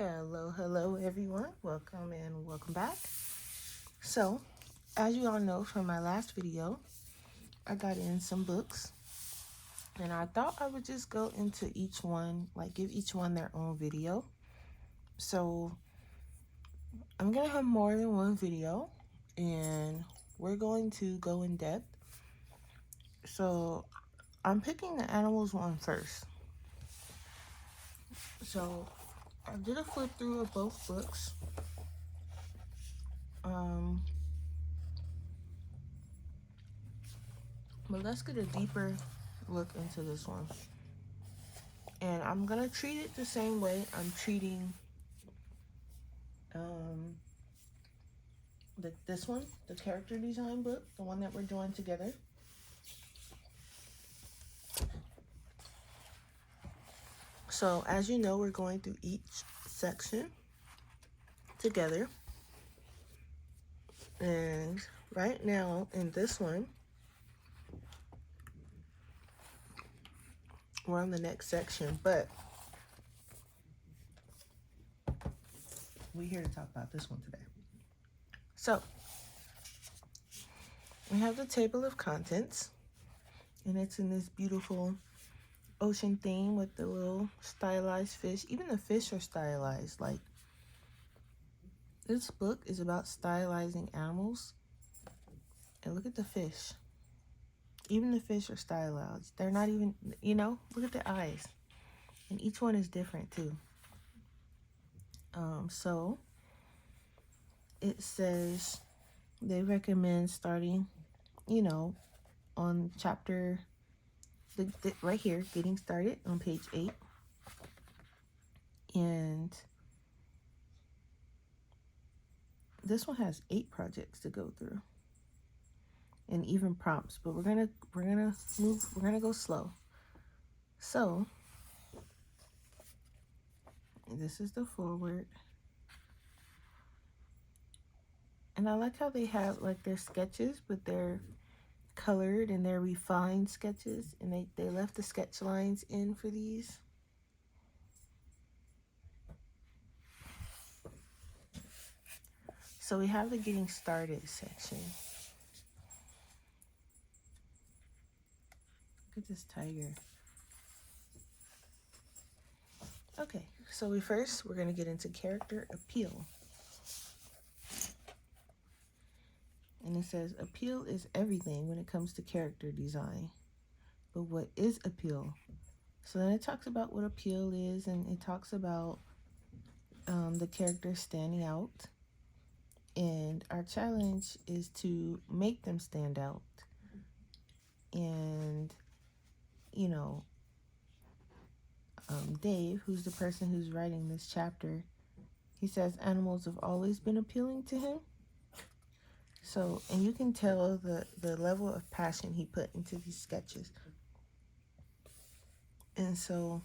Hello everyone. Welcome and welcome back. So, as you all know from my last video, I got in some books and I thought I would just go into each one, like give each one their own video. So, I'm going to have more than one video and we're going to go in depth. So, I'm picking the animals one first. So, I did a flip through of both books. But let's get a deeper look into this one. And I'm going to treat it the same way I'm treating this one, the character design book, the one that we're doing together. So as you know, we're going through each section together. And right now in this one, we're on the next section, but we're here to talk about this one today. So we have the table of contents, and it's in this beautiful ocean theme with the little stylized fish. Even the fish are stylized. Like, this book is about stylizing animals. And look at the fish. Even the fish are stylized. They're not even, look at the eyes. And each one is different too. So it says they recommend starting, on chapter, right here, getting started on page 8. And this one has 8 projects to go through. And even prompts, but we're gonna go slow. So this is the forward. And I like how they have like their sketches, but they're colored and they're refined sketches, and they left the sketch lines in for these. So we have the getting started section. Look at this tiger. Okay, so we're going to get into character appeal. And it says, appeal is everything when it comes to character design. But what is appeal? So then it talks about what appeal is, and it talks about the characters standing out. And our challenge is to make them stand out. And, Dave, who's the person who's writing this chapter, he says animals have always been appealing to him. So, and you can tell the level of passion he put into these sketches. And so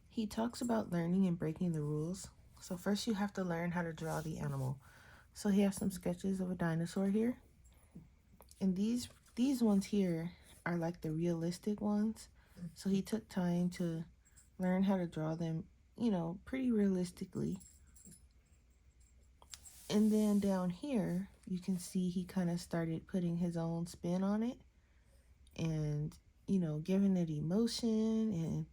he talks about learning and breaking the rules. So first you have to learn how to draw the animal. So he has some sketches of a dinosaur here. And these ones here are like the realistic ones. So he took time to learn how to draw them, pretty realistically. And then down here, you can see he kind of started putting his own spin on it and, giving it emotion and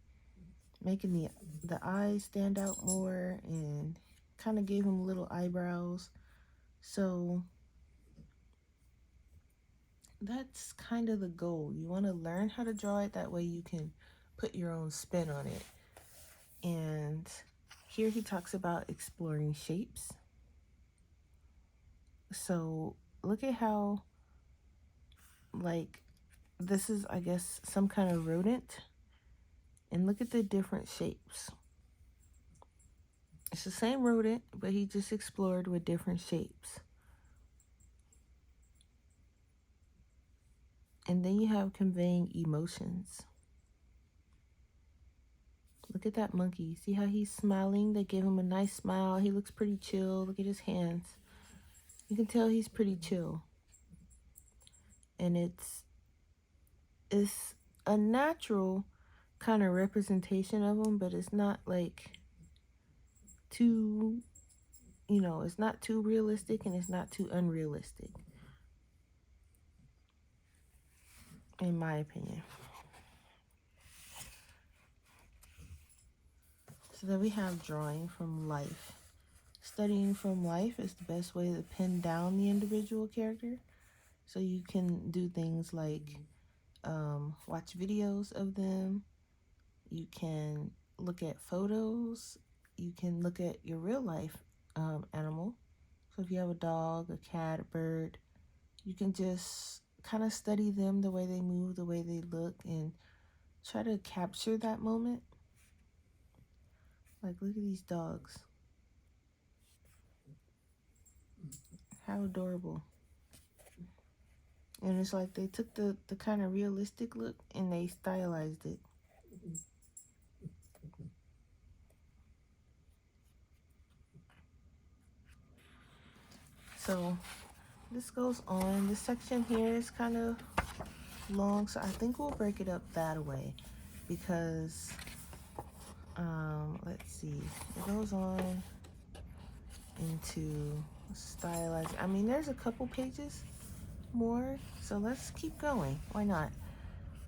making the eyes stand out more, and kind of gave him little eyebrows. So that's kind of the goal. You want to learn how to draw it, that way you can put your own spin on it. And here he talks about exploring shapes. So look at how, like, this is, I guess, some kind of rodent. And look at the different shapes. It's the same rodent, but he just explored with different shapes. And then you have conveying emotions. Look at that monkey. See how he's smiling? They gave him a nice smile. He looks pretty chill. Look at his hands. You can tell he's pretty chill. And it's a natural kind of representation of him, but it's not like too, it's not too realistic and it's not too unrealistic, in my opinion. So then we have drawing from life. Studying from life is the best way to pin down the individual character. So you can do things like watch videos of them. You can look at photos. You can look at your real life animal. So if you have a dog, a cat, a bird, you can just kind of study them, the way they move, the way they look, and try to capture that moment. Like, look at these dogs. How adorable. And it's like they took the kind of realistic look and they stylized it. So this goes on. This section here is kind of long, so I think we'll break it up that way because let's see, it goes on into stylized. I mean, there's a couple pages more, so let's keep going. Why not?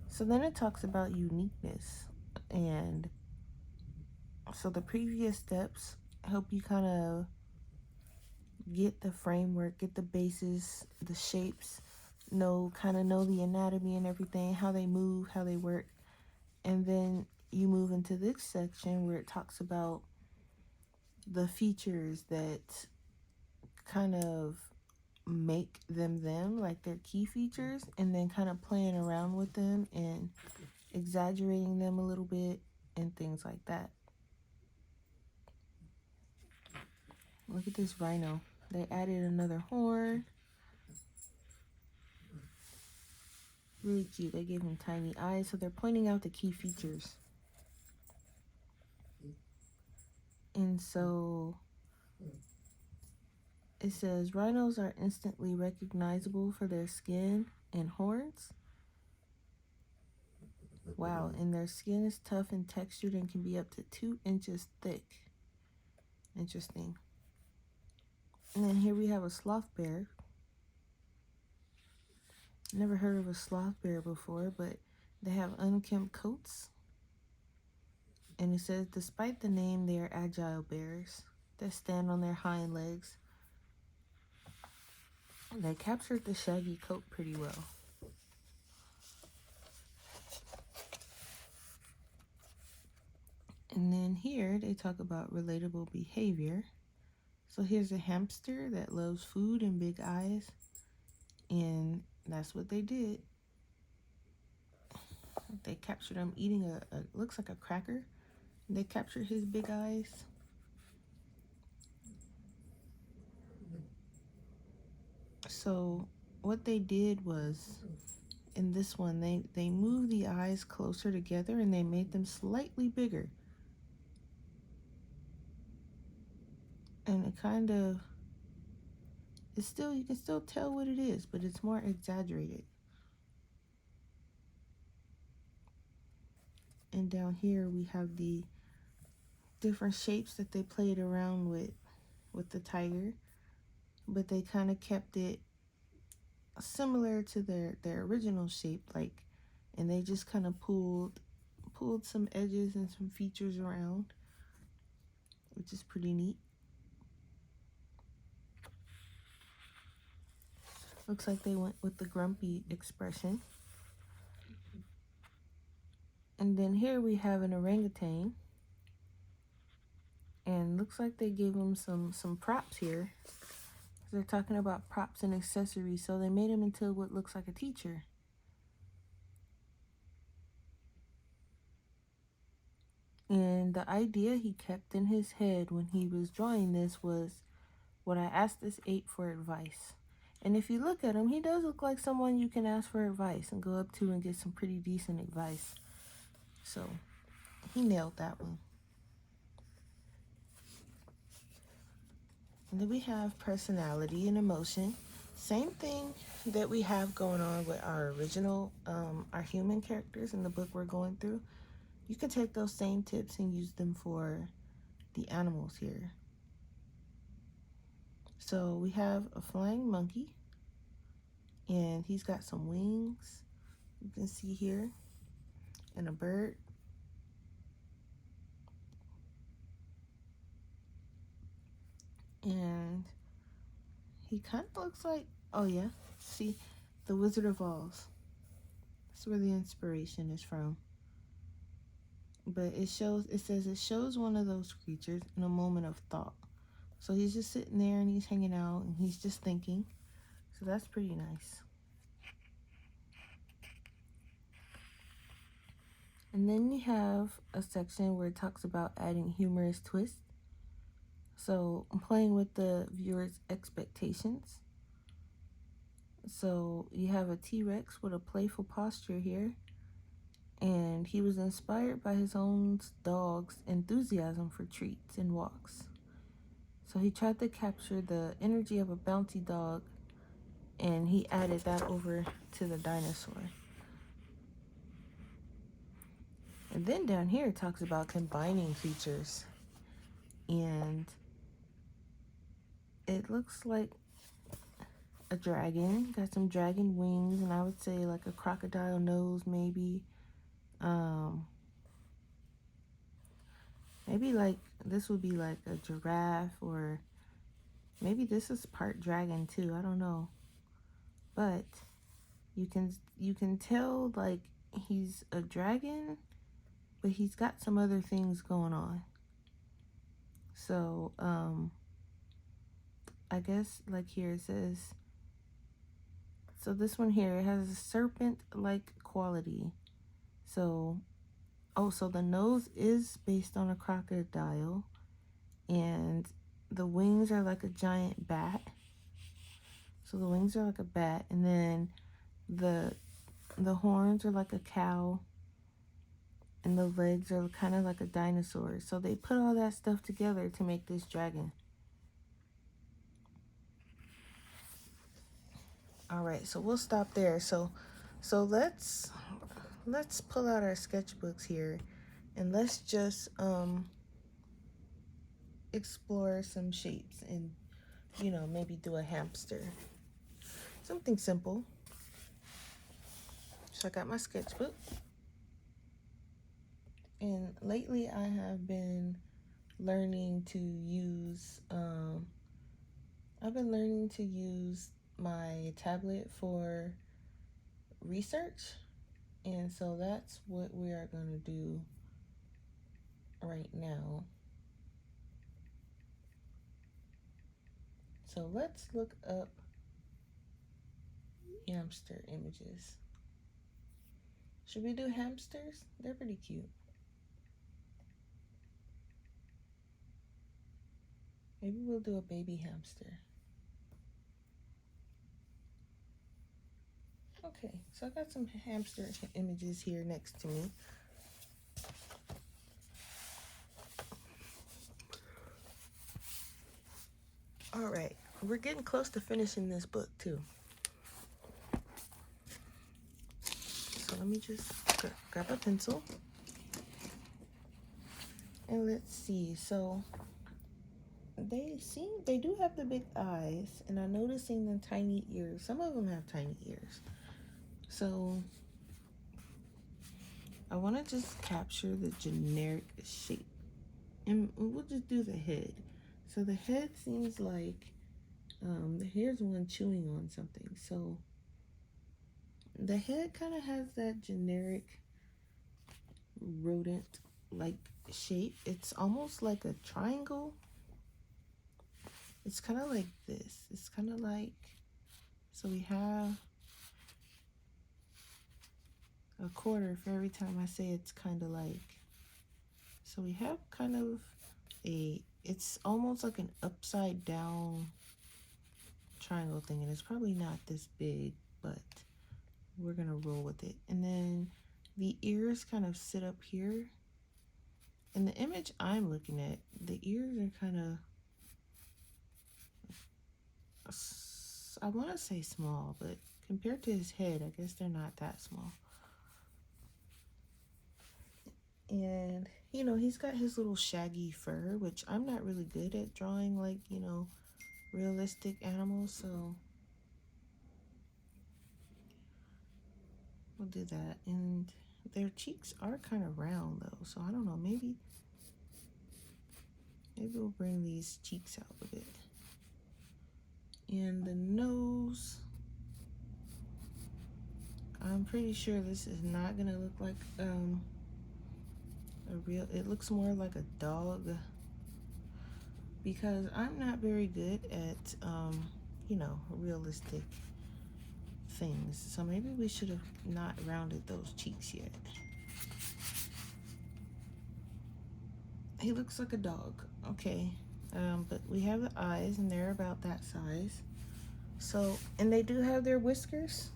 So then it talks about uniqueness, and so the previous steps help you kind of get the framework, get the bases, the shapes, know the anatomy and everything, how they move, how they work. And then you move into this section where it talks about the features that kind of make them, like their key features, and then kind of playing around with them and exaggerating them a little bit and things like that. Look at this rhino. They added another horn. Really cute. They gave him tiny eyes, so they're pointing out the key features. And so it says rhinos are instantly recognizable for their skin and horns. Wow, and their skin is tough and textured and can be up to 2 inches thick. Interesting. And then here we have a sloth bear. Never heard of a sloth bear before, but they have unkempt coats. And it says, despite the name, they are agile bears that stand on their hind legs. They captured the shaggy coat pretty well. And then here they talk about relatable behavior. So here's a hamster that loves food and big eyes. And that's what they did. They captured him eating a looks like a cracker. They captured his big eyes. So what they did was, in this one, they moved the eyes closer together and they made them slightly bigger. And it kind of, it's still, you can still tell what it is, but it's more exaggerated. And down here we have the different shapes that they played around with the tiger, but they kind of kept it similar to their original shape, like, and they just kind of pulled some edges and some features around, which is pretty neat. Looks like they went with the grumpy expression. And then here we have an orangutan, and looks like they gave him some props here. They're talking about props and accessories, so they made him into what looks like a teacher. And the idea he kept in his head when he was drawing this was, would I ask this ape for advice? And if you look at him, he does look like someone you can ask for advice and go up to and get some pretty decent advice. So he nailed that one. And then we have personality and emotion. Same thing that we have going on with our original, our human characters in the book we're going through. You can take those same tips and use them for the animals here. So we have a flying monkey, and he's got some wings, you can see here, and a bird. And he kind of looks like, oh yeah, see, the Wizard of Oz. That's where the inspiration is from. But it says it shows one of those creatures in a moment of thought. So he's just sitting there and he's hanging out and he's just thinking. So that's pretty nice. And then you have a section where it talks about adding humorous twists. So I'm playing with the viewer's expectations. So you have a T-Rex with a playful posture here. And he was inspired by his own dog's enthusiasm for treats and walks. So he tried to capture the energy of a bouncy dog, and he added that over to the dinosaur. And then down here it talks about combining features. And it looks like a dragon, got some dragon wings, and I would say like a crocodile nose maybe. Maybe like this would be like a giraffe, or maybe this is part dragon too, I don't know. But you can tell like he's a dragon, but he's got some other things going on. So I guess like here it says, so this one here, it has a serpent-like quality. So, so the nose is based on a crocodile, and the wings are like a giant bat. So the wings are like a bat, and then the horns are like a cow, and the legs are kind of like a dinosaur. So they put all that stuff together to make this dragon. All right, so we'll stop there. So let's pull out our sketchbooks here, and let's just explore some shapes and, maybe do a hamster. Something simple. So I got my sketchbook. And lately I have been learning to use, my tablet for research. And so that's what we are going to do right now. So let's look up hamster images. Should we do hamsters? They're pretty cute. Maybe we'll do a baby hamster. Okay, so I got some hamster images here next to me. All right, we're getting close to finishing this book too. So let me just grab a pencil. And let's see, so they do have the big eyes, and I'm noticing the tiny ears. Some of them have tiny ears. So I want to just capture the generic shape, and we'll just do the head. So the head seems like, here's one chewing on something. So the head kind of has that generic rodent-like shape. It's almost like a triangle. It's kind of like this. It's kind of like, so we have a quarter for every time I say it's kind of like. So we have kind of it's almost like an upside down triangle thing, and it's probably not this big, but we're gonna roll with it. And then the ears kind of sit up here. In the image I'm looking at, the ears are kind of, I want to say small, but compared to his head, I guess they're not that small. And, you know, he's got his little shaggy fur, which I'm not really good at drawing, like, you know, realistic animals. So we'll do that. And their cheeks are kind of round, though. So I don't know. Maybe we'll bring these cheeks out a bit. And the nose, I'm pretty sure this is not going to look like a real, it looks more like a dog, because I'm not very good at, you know, realistic things. So maybe we should have not rounded those cheeks yet. He looks like a dog. Okay. But we have the eyes, and they're about that size. So, and they do have their whiskers,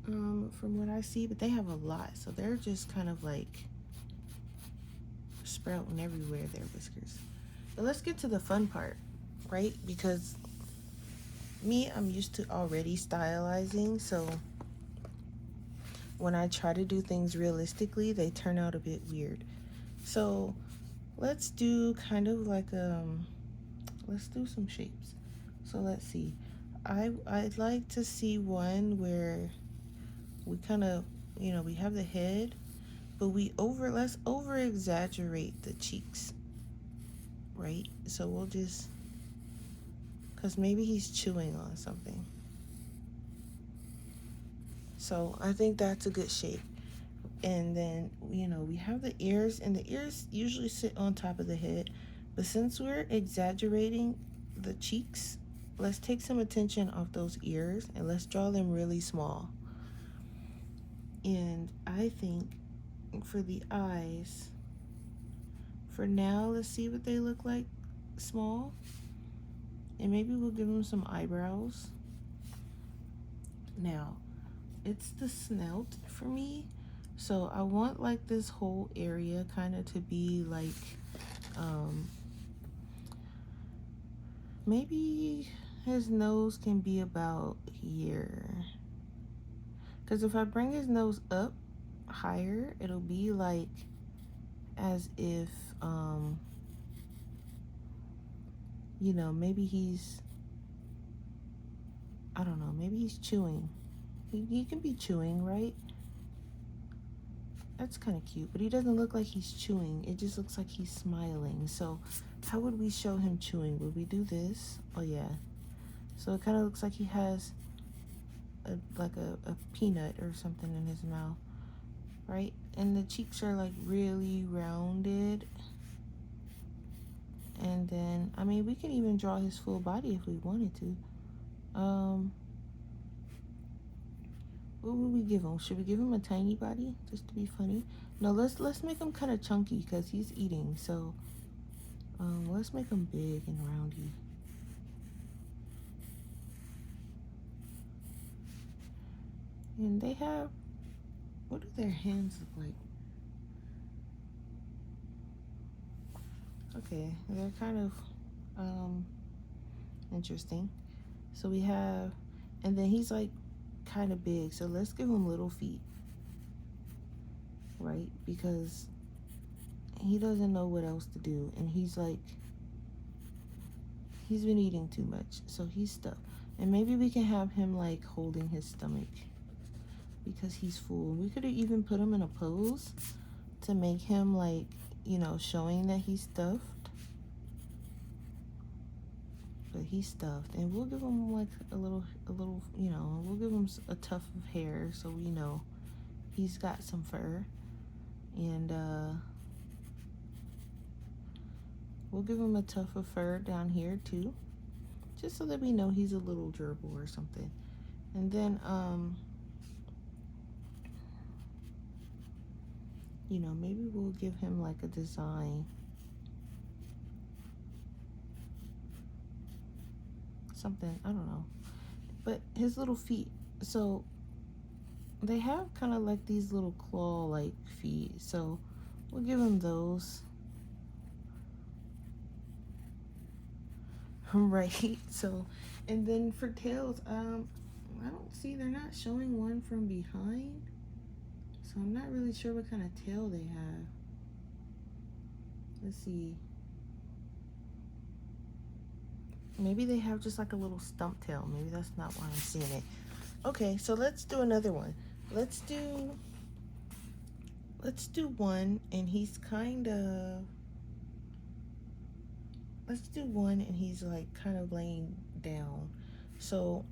from what I see, but they have a lot. So they're just kind of like sprouting everywhere, their whiskers. But let's get to the fun part, right? Because I'm used to already stylizing, so when I try to do things realistically, they turn out a bit weird. So let's do kind of like let's do some shapes. So let's see. I'd like to see one where we kind of, you know, we have the head, but let's over exaggerate the cheeks, right? So we'll just, because maybe he's chewing on something. So I think that's a good shape. And then, you know, we have the ears, and the ears usually sit on top of the head. But since we're exaggerating the cheeks, let's take some attention off those ears and let's draw them really small. And I think for the eyes, for now, let's see what they look like small. And maybe we'll give them some eyebrows. Now, it's the snout for me. So I want like this whole area kind of to be like, maybe his nose can be about here. Because if I bring his nose up higher, it'll be like as if, you know, maybe I don't know, maybe he's chewing. He can be chewing, right? That's kind of cute, but he doesn't look like he's chewing. It just looks like he's smiling. So how would we show him chewing? Would we do this? Oh yeah. So it kind of looks like he has a peanut or something in his mouth, right? And the cheeks are like really rounded. And then, I mean, we can even draw his full body if we wanted to. What would we give him? Should we give him a tiny body just to be funny? No, let's make him kind of chunky because he's eating. So let's make him big and roundy. And they have, what do their hands look like? Okay, they're kind of interesting. So we have, and then he's like kind of big. So let's give him little feet, right? Because he doesn't know what else to do, and he's like, he's been eating too much, so he's stuffed. And maybe we can have him like holding his stomach because he's full. We could have even put him in a pose to make him like, you know, showing that he's stuffed. But he's stuffed, and we'll give him like a little, you know, we'll give him a tuft of hair so we know he's got some fur. And we'll give him a tuft of fur down here too, just so that we know he's a little gerbil or something. And then you know, maybe we'll give him like a design, something, I don't know. But his little feet, so they have kind of like these little claw like feet, so we'll give him those. Right. So, and then for tails, I don't see, they're not showing one from behind. So I'm not really sure what kind of tail they have. Let's see. Maybe they have just like a little stump tail. Maybe that's not why I'm seeing it. Okay, so let's do another one. Let's do one, and he's kind of, let's do one and he's like kind of laying down. So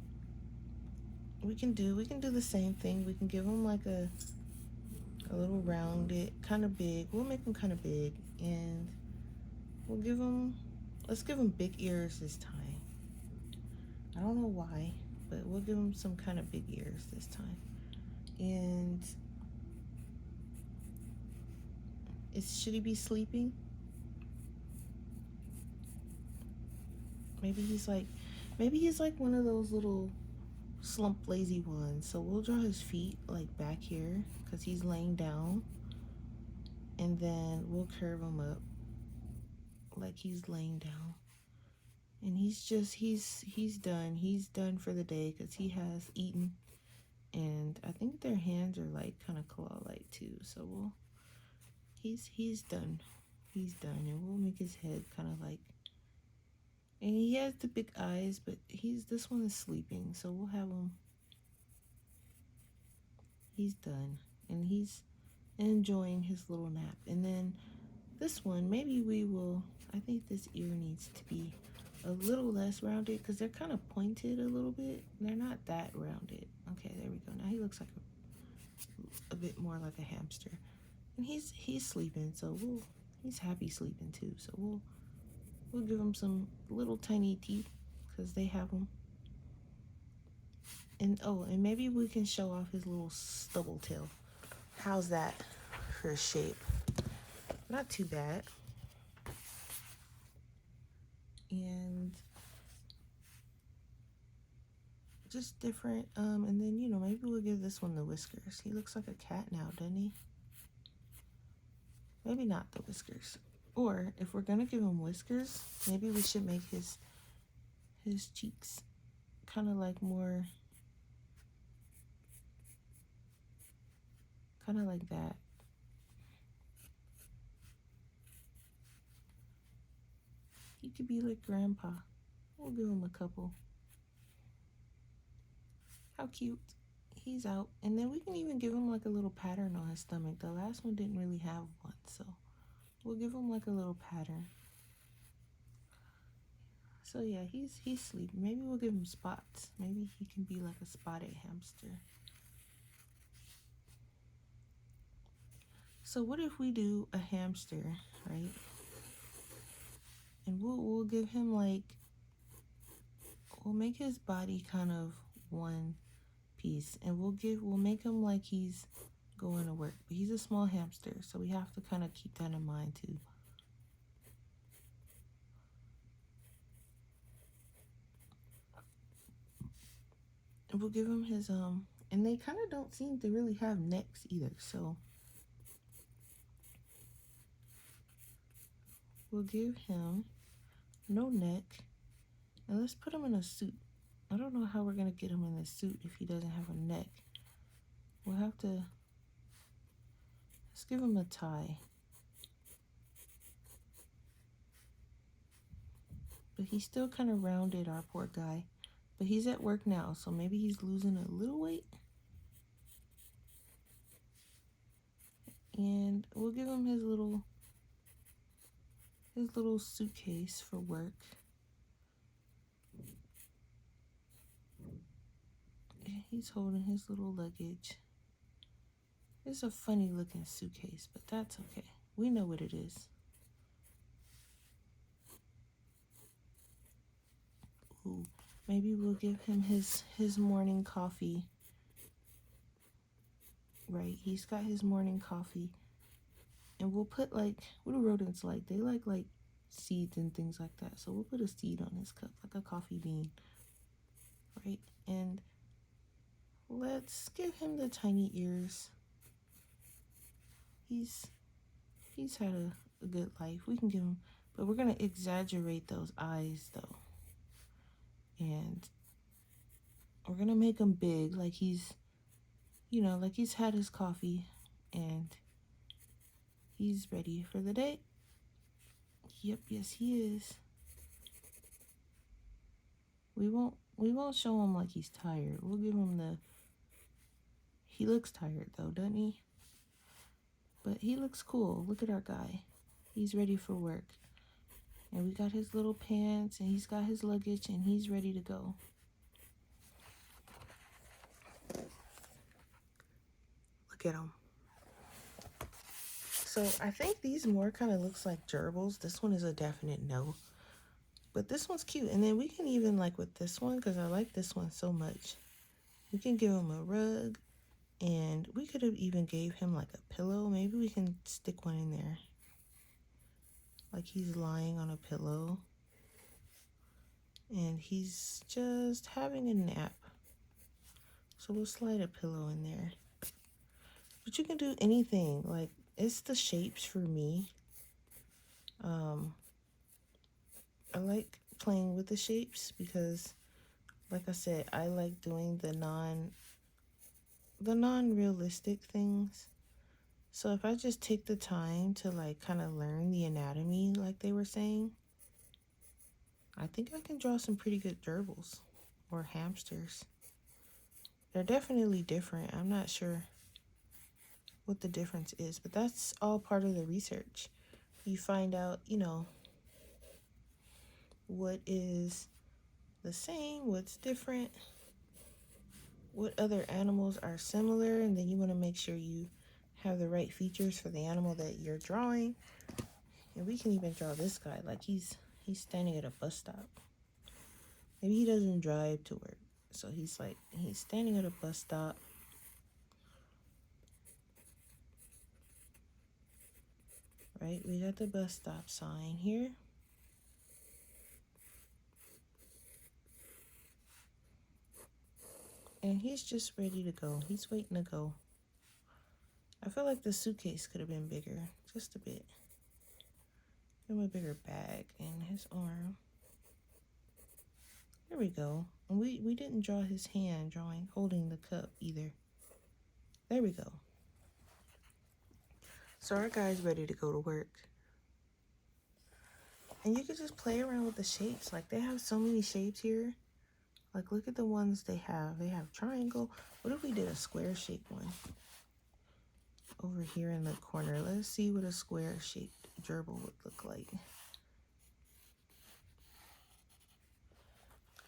we can do the same thing. We can give him like a little rounded, kind of big. We'll make him kind of big, and we'll give him, let's give him big ears this time. I don't know why, but we'll give him some kind of big ears this time. And should he be sleeping? Maybe he's like one of those little slump lazy ones. So we'll draw his feet like back here because he's laying down, and then we'll curve him up like he's laying down. And he's done for the day because he has eaten, and I think their hands are like kind of claw-like too. So he's done, and we'll make his head kind of like, and he has the big eyes, but this one is sleeping, so we'll have him. He's done, and he's enjoying his little nap. And then this one, maybe we will, I think this ear needs to be a little less rounded because they're kind of pointed a little bit. They're not that rounded. Okay, there we go. Now he looks like a bit more like a hamster. And he's sleeping, so he's happy sleeping too. So we'll give him some little tiny teeth because they have them. And and maybe we can show off his little stubble tail. How's that for a shape? Not too bad. And just different. And then, maybe we'll give this one the whiskers. He looks like a cat now, doesn't he? Maybe not the whiskers. Or if we're gonna give him whiskers, maybe we should make his cheeks kind of like more, kind of like that. He could be like Grandpa. We'll give him a couple. How cute. He's out. And then we can even give him like a little pattern on his stomach. The last one didn't really have one, so we'll give him like a little pattern. So yeah, he's sleeping. Maybe we'll give him spots. Maybe he can be like a spotted hamster. So what if we do a hamster, right? And we'll give him like, we'll make his body kind of one piece, and we'll make him like he's going to work. But he's a small hamster, so we have to kind of keep that in mind too. And we'll give him his and they kind of don't seem to really have necks either, so we'll give him no neck. And let's put him in a suit. I don't know how we're gonna get him in a suit if he doesn't have a neck. We'll have to, let's give him a tie. But he's still kind of rounded, our poor guy. But he's at work now, so maybe he's losing a little weight. And we'll give him his little suitcase for work. And he's holding his little luggage. It's a funny looking suitcase, but that's okay. We know what it is. Ooh, maybe we'll give him his morning coffee. Right, he's got his morning coffee. And we'll put like, what do rodents like? They like seeds and things like that. So we'll put a seed on his cup, like a coffee bean. Right, and let's give him the tiny ears. He's had a good life. We can give him, but we're gonna exaggerate those eyes though. And we're gonna make him big, like he's, like he's had his coffee. and he's ready for the day. Yep, yes he is. We won't show him like he's tired. We'll give him the... He looks tired though, doesn't he? But he looks cool. Look at our guy. He's ready for work. And we got his little pants, and he's got his luggage, and he's ready to go. Look at him. So I think these more kind of looks like gerbils. This one is a definite no. But this one's cute. And then we can even, like with this one, because I like this one so much, we can give him a rug. And we could have even gave him like a pillow. Maybe we can stick one in there. Like he's lying on a pillow. And he's just having a nap. So we'll slide a pillow in there. But you can do anything. Like, it's the shapes for me. I like playing with the shapes because, like I said, I like doing the non-realistic things. So if I just take the time to like kind of learn the anatomy like they were saying, I think I can draw some pretty good gerbils or hamsters. They're definitely different. I'm not sure what the difference is, but that's all part of the research. You find out, you know, what is the same, what's different, what other animals are similar, and then you want to make sure you have the right features for the animal that you're drawing. And we can even draw this guy like he's standing at a bus stop. Maybe he doesn't drive to work, so he's standing at a bus stop. Right, we got the bus stop sign here. And he's just ready to go. He's waiting to go. I feel like the suitcase could have been bigger, just a bit. Give him a bigger bag in his arm. There we go. And we didn't draw his hand holding the cup either. There we go. So our guy's ready to go to work. And you can just play around with the shapes. Like, they have so many shapes here. Like, look at the ones they have. They have triangle. What if we did a square shaped one? Over here in the corner. Let's see what a square shaped gerbil would look like.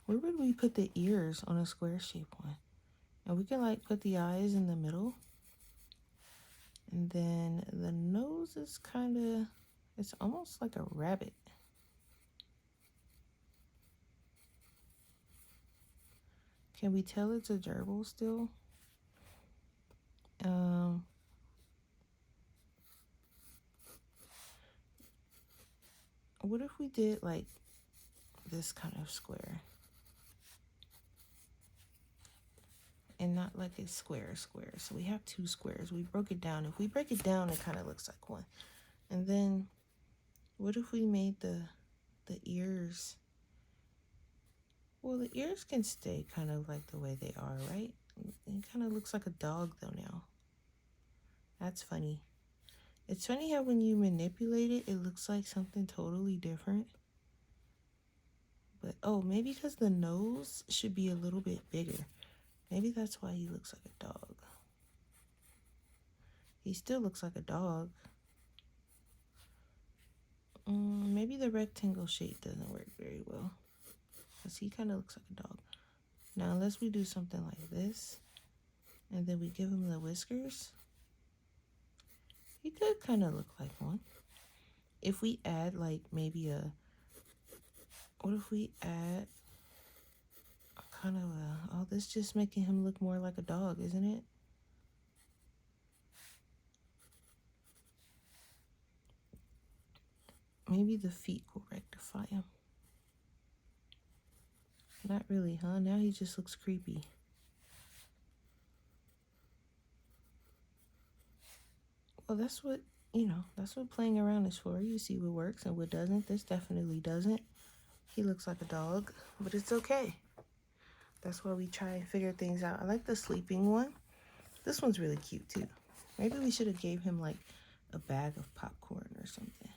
Where would we put the ears on a square shaped one? And we can like put the eyes in the middle. And then the nose is kind of, it's almost like a rabbit. Can we tell it's a gerbil still? What if we did like this kind of square? And not like a square. So we have two squares. We broke it down. If we break it down, it kind of looks like one. And then what if we made the ears? Well, the ears can stay kind of like the way they are, right? It kind of looks like a dog though now. That's funny. It's funny how when you manipulate it, it looks like something totally different. But, oh, maybe because the nose should be a little bit bigger. Maybe that's why he looks like a dog. He still looks like a dog. Maybe the rectangle shape doesn't work very well. Because he kind of looks like a dog. Now, unless we do something like this, and then we give him the whiskers, he could kind of look like one. If we add, like, maybe what if we add kind of oh, this just making him look more like a dog, isn't it? Maybe the feet will rectify him. Not really, huh? Now he just looks creepy. Well, that's what, that's what playing around is for. You see what works and what doesn't. This definitely doesn't. He looks like a dog, but it's okay. That's why we try and figure things out. I like the sleeping one. This one's really cute too. Maybe we should have gave him like a bag of popcorn or something.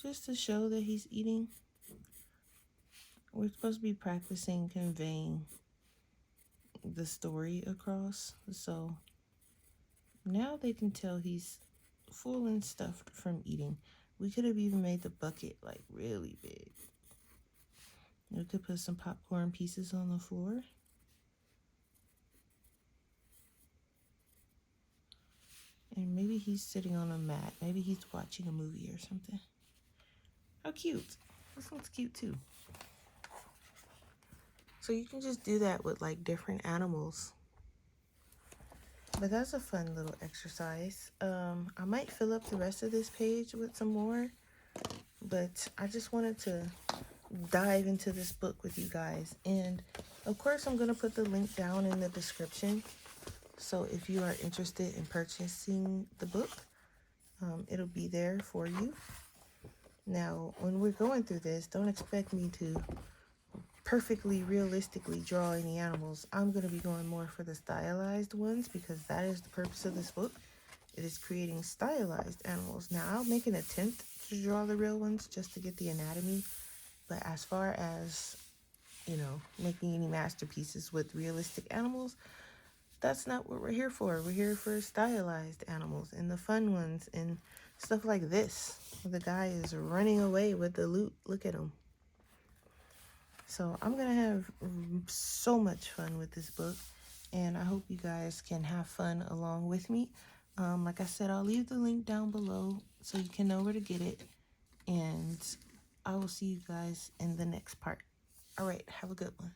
Just to show that he's eating. We're supposed to be practicing conveying the story across. So now they can tell he's full and stuffed from eating. We could have even made the bucket like really big. We could put some popcorn pieces on the floor. And maybe he's sitting on a mat. Maybe he's watching a movie or something. How cute. This one's cute too. So you can just do that with like different animals. But that's a fun little exercise. I might fill up the rest of this page with some more. But I just wanted to dive into this book with you guys. And of course, I'm going to put the link down in the description. So if you are interested in purchasing the book, it'll be there for you. Now, when we're going through this, don't expect me to perfectly realistically draw any animals. I'm going to be going more for the stylized ones because that is the purpose of this book. It is creating stylized animals. Now, I'll make an attempt to draw the real ones just to get the anatomy. But as far as, you know, making any masterpieces with realistic animals, that's not what we're here for. We're here for stylized animals and the fun ones and stuff like this. The guy is running away with the loot. Look at him. So I'm going to have so much fun with this book. And I hope you guys can have fun along with me. Like I said, I'll leave the link down below so you can know where to get it. And I will see you guys in the next part. All right, have a good one.